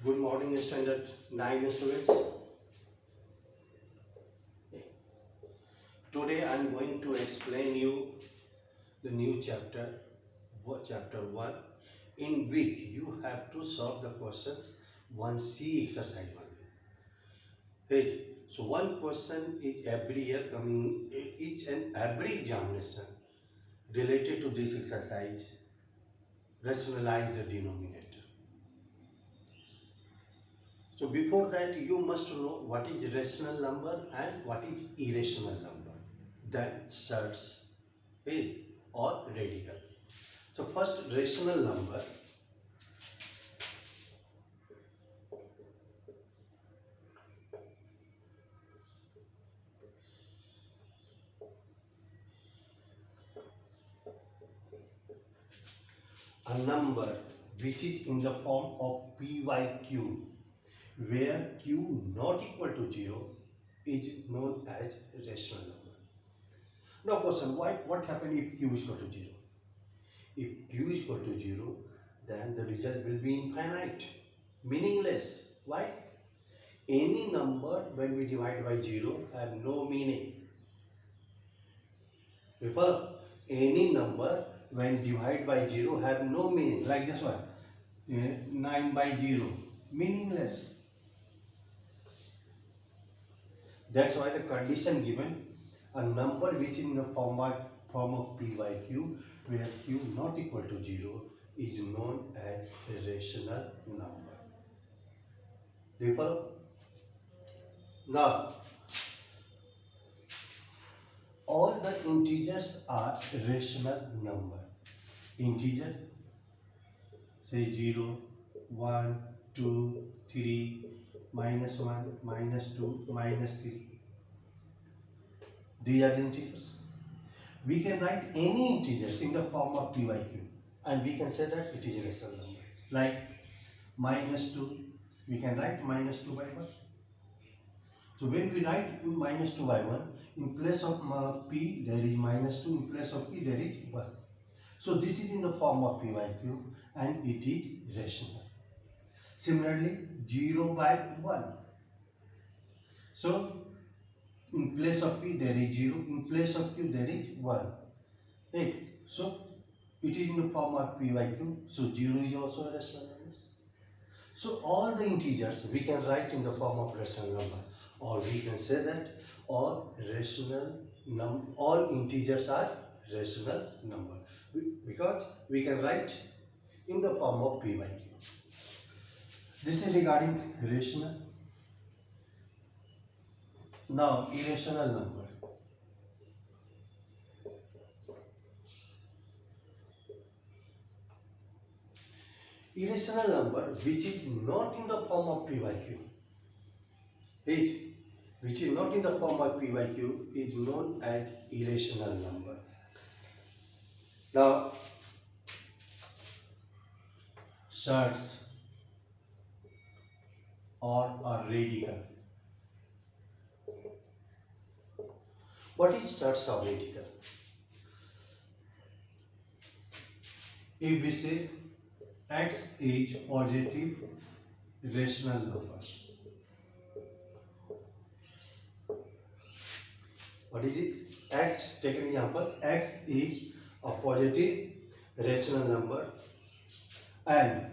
Good morning, Standard 9 students. Today I am going to explain you the new chapter, chapter 1, in which you have to solve the questions 1C exercise 1. Right. So one question is every year coming, each and every examination related to this exercise. Rationalize the denominator. So before that, you must know what is rational number and what is irrational number. Then surds, okay, or radical. So first, rational number. A number which is in the form of p by q, where q not equal to 0 is known as rational number. Now question, what happens if q is equal to 0? If q is equal to 0, then the result will be infinite, meaningless. Why? Any number when we divide by 0 have no meaning. People, any number when divided by 0 have no meaning. Like this one, 9 by 0, meaningless. That's why the condition given, a number which in the form of p by q, where q not equal to 0 is known as a rational number. Do you follow? Now, all the integers are rational number. Integer, say 0, 1, 2, 3, minus 1, minus 2, minus 3. These are the integers. We can write any integers in the form of p by q, and we can say that it is a rational number. Like minus 2, we can write minus 2 by 1. So when we write minus 2 by 1, in place of p there is minus 2, in place of p there is 1. So this is in the form of p by q and it is rational. Similarly, 0 by 1. So in place of p there is 0, in place of q there is 1. Right? So it is in the form of p by q, so 0 is also a rational number. So all the integers we can write in the form of rational number, or we can say that all integers are rational number, because we can write in the form of p by q. This is regarding rational. Now irrational number. Irrational number which is not in the form of p by q, right? Which is not in the form of p by q is known as irrational number. Now, surds or a radical. What is surds or radical? If we say x is positive rational number, what is it? X, take an example, x is a positive rational number and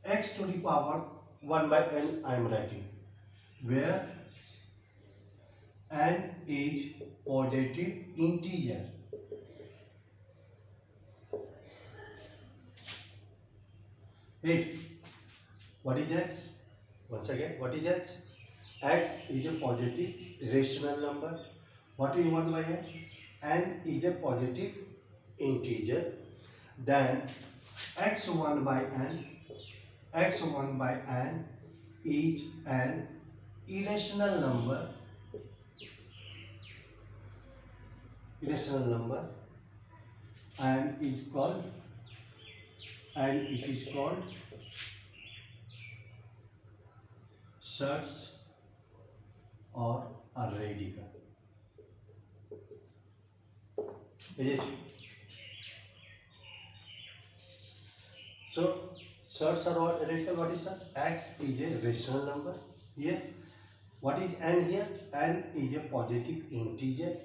x to the power 1 by n I am writing, where n is positive integer. Right? What is x? Once again, what is x? X is a positive rational number. What is 1 by n? N is a positive integer. Then x1 by n is an irrational number. And it is called surds or a radical. Is it? So Surds are all radical. What is surd? X is a rational number here. What is n here? N is a positive integer.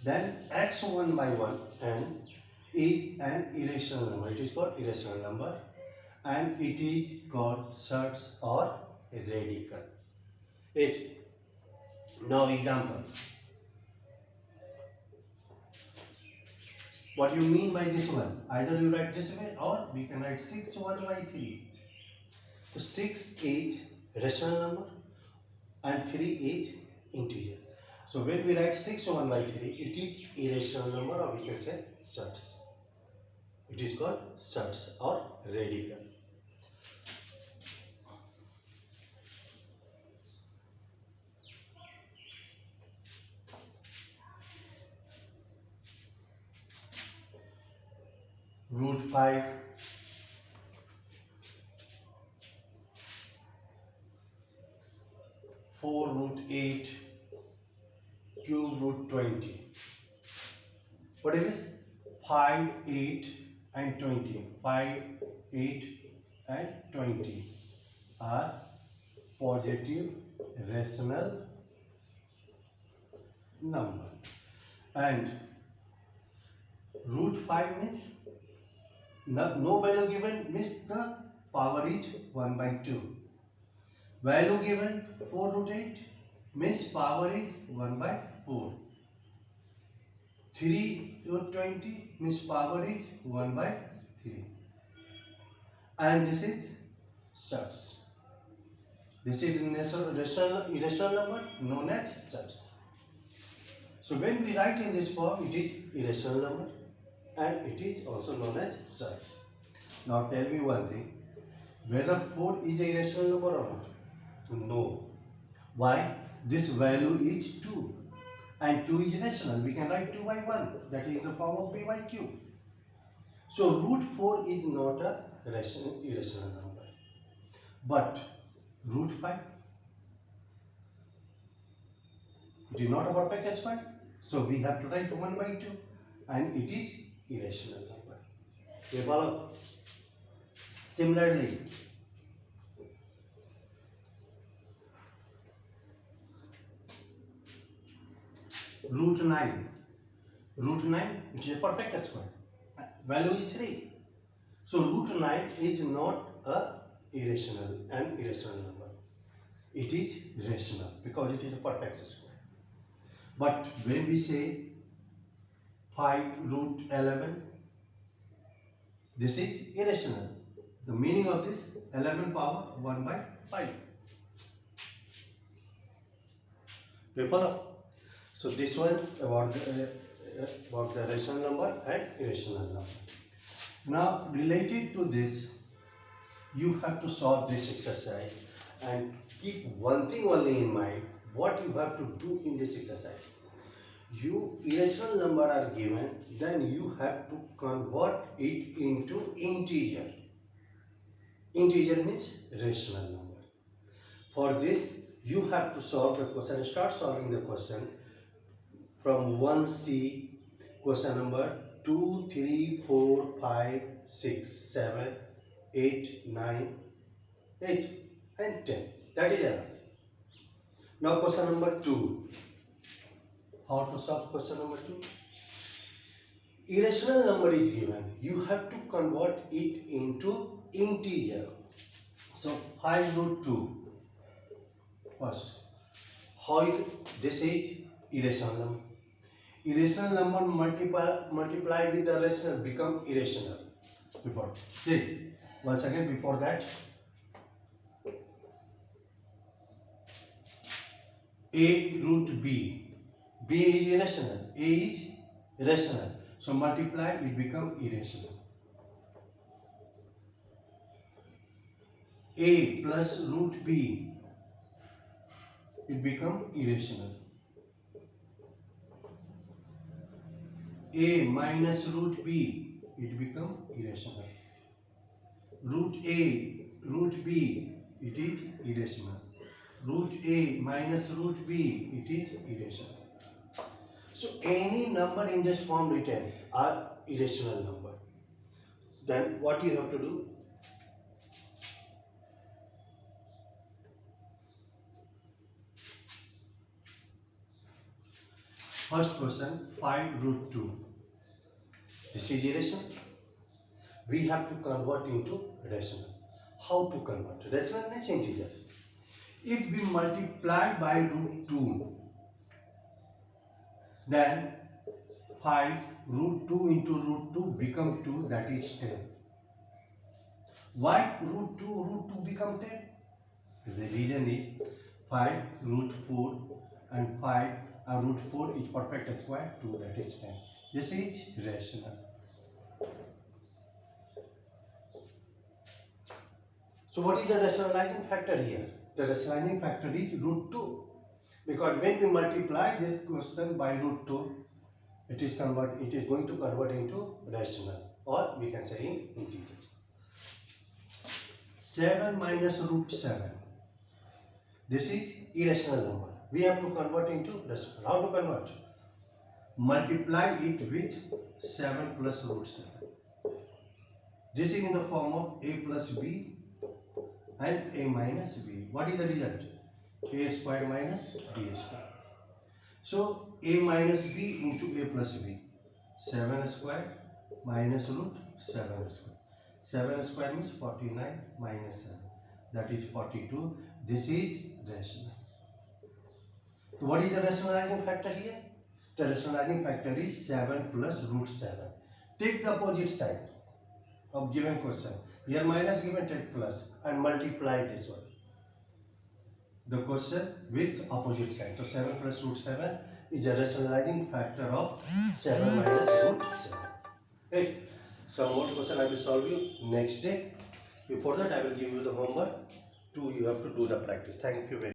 Then x1 by 1 n is an irrational number. It is called irrational number, and it is called surds or radical. 8. Now example. What do you mean by this one? Either you write this way or we can write 6 1 by 3. So 6 is rational number and 3 is integer. So when we write 6 1 by 3, it is irrational number, or we can say surds. It is called surds or radical. Root 5, 4 root 8, cube root 20. What is this? 5, 8 and 20. 5, 8 and 20 are positive rational number. And root 5 means no value given, means the power is 1 by 2. Value given 4 root 8 means power is 1 by 4. 3 root 20 means power is 1 by 3. And this is surds. This is irrational number known as surds. So when we write in this form, it is irrational number and it is also known as surds. Now tell me one thing, whether 4 is a irrational number or not? No. Why? This value is 2 and 2 is rational. We can write 2 by 1, that is in the form of p by q. So root 4 is not a irrational number. But root 5, it is not a perfect square. So we have to write 1 by 2 and it is irrational number. You follow? Similarly, root 9. Root 9, it is a perfect square. Value is 3. So root 9 is not an irrational number. It is rational because it is a perfect square. But when we say 5 root 11, this is irrational. The meaning of this, 11 power 1 by 5. Do you follow? So this one about the rational number and irrational number. Now related to this, you have to solve this exercise and keep one thing only in mind, what you have to do in this exercise. You irrational number are given, then you have to convert it into integer. Integer means rational number. For this, you have to solve the question, start solving the question from 1C, question number 2, 3, 4, 5, 6, 7, 8, 9, 8 and 10. That is enough. Now question number 2. How to solve question number 2? Irrational number is given. You have to convert it into integer. So 5 root 2. First, how this is irrational number. Irrational number multiply with the rational become irrational. Before, see, once again before that, a root b. B is irrational, a is rational. So multiply, it become irrational. A plus root b, it become irrational. A minus root b, it become irrational. Root a, root b, it is irrational. Root a minus root b, it is irrational. So any number in this form written are irrational number. Then what you have to do? First question, 5 root 2. This is irrational. We have to convert into rational. How to convert? Rational means integers. If we multiply by root 2, then 5 root 2 into root 2 become 2, that is 10. Why root 2 become 10? The reason is 5 root 4 and 5 root 4 is perfect square, 2, that is 10. This is rational. So what is the rationalizing factor here? The rationalizing factor is root 2. Because when we multiply this question by root 2, it is going to convert into rational, or we can say in integer. 7 minus root 7. This is irrational number. We have to convert into rational. How to convert? Multiply it with 7 plus root 7. This is in the form of a plus b and a minus b. What is the result? A square minus b square. So a minus b into a plus b. 7 square minus root 7 square. 7 square means 49 minus 7. That is 42. This is rational. So what is the rationalizing factor here? The rationalizing factor is 7 plus root 7. Take the opposite side of given question. Here minus given, take plus and multiply this one. The question with opposite side. So 7 plus root 7 is a rationalizing factor of 7 minus root 7. Okay. Some more question I will solve you next day. Before that, I will give you the homework. You have to do the practice. Thank you very much.